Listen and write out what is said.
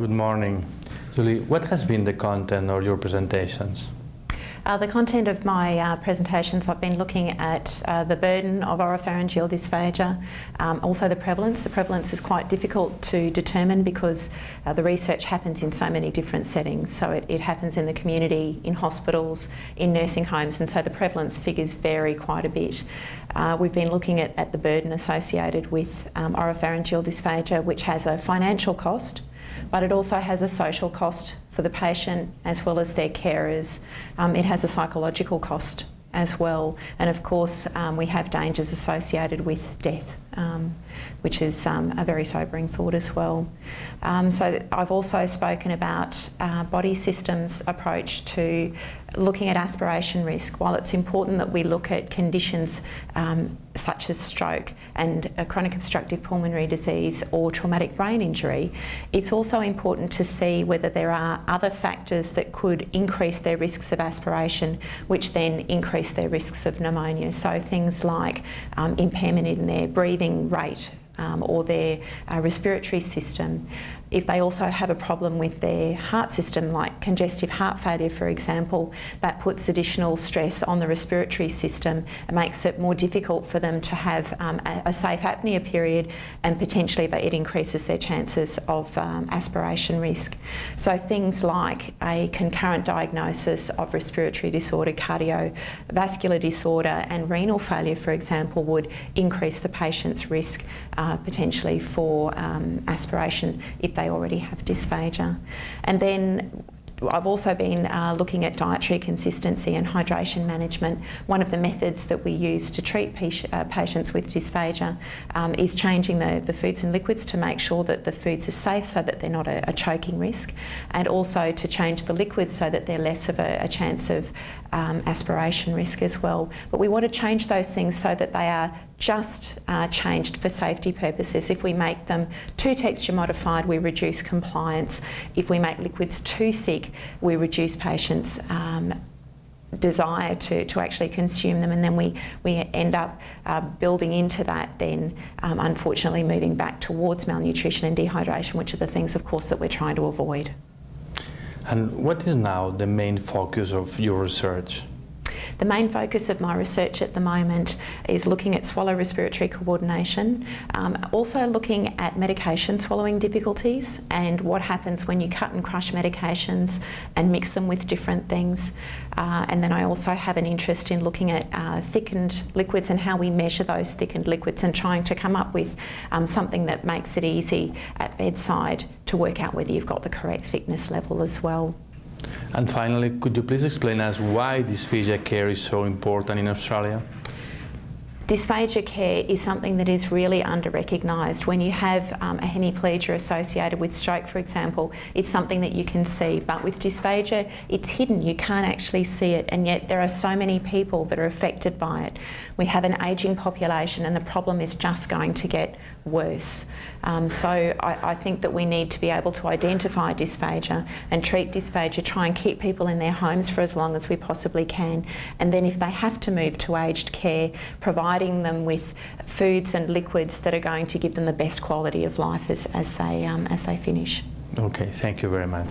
Good morning. Julie, what has been the content of your presentations? The content of my presentations, I've been looking at the burden of oropharyngeal dysphagia, also the prevalence. The prevalence is quite difficult to determine because the research happens in so many different settings. So it happens in the community, in hospitals, in nursing homes, and so the prevalence figures vary quite a bit. We've been looking at the burden associated with oropharyngeal dysphagia, which has a financial cost, but it also has a social cost for the patient as well as their carers. It has a psychological cost as well, and of course we have dangers associated with death, which is a very sobering thought as well. So I've also spoken about body systems approach to looking at aspiration risk. While it's important that we look at conditions such as stroke and a chronic obstructive pulmonary disease or traumatic brain injury, it's also important to see whether there are other factors that could increase their risks of aspiration, which then increase their risks of pneumonia. So things like impairment in their breathing rate or their respiratory system. If they also have a problem with their heart system, like congestive heart failure, for example, that puts additional stress on the respiratory system and makes it more difficult for them to have a safe apnea period, and potentially it increases their chances of aspiration risk. So things like a concurrent diagnosis of respiratory disorder, cardiovascular disorder and renal failure, for example, would increase the patient's risk potentially for aspiration if they already have dysphagia. And then I've also been looking at dietary consistency and hydration management. One of the methods that we use to treat patients with dysphagia is changing the foods and liquids to make sure that the foods are safe so that they're not a choking risk, and also to change the liquids so that they're less of a chance of aspiration risk as well. But we want to change those things so that they are just changed for safety purposes. If we make them too texture modified, we reduce compliance. If we make liquids too thick, we reduce patients' desire to actually consume them, and then we end up building into that then unfortunately moving back towards malnutrition and dehydration, which are the things of course that we're trying to avoid. And what is now the main focus of your research? The main focus of my research at the moment is looking at swallow respiratory coordination, also looking at medication swallowing difficulties and what happens when you cut and crush medications and mix them with different things. And then I also have an interest in looking at thickened liquids and how we measure those thickened liquids, and trying to come up with something that makes it easy at bedside to work out whether you've got the correct thickness level as well. And finally, could you please explain us why dysphagia care is so important in Australia? Dysphagia care is something that is really under-recognised. When you have a hemiplegia associated with stroke, for example, it's something that you can see, but with dysphagia, it's hidden. You can't actually see it, and yet there are so many people that are affected by it. We have an ageing population, and the problem is just going to get worse. So I think that we need to be able to identify dysphagia and treat dysphagia, try and keep people in their homes for as long as we possibly can, and then if they have to move to aged care, providing them with foods and liquids that are going to give them the best quality of life as they finish. Okay, thank you very much.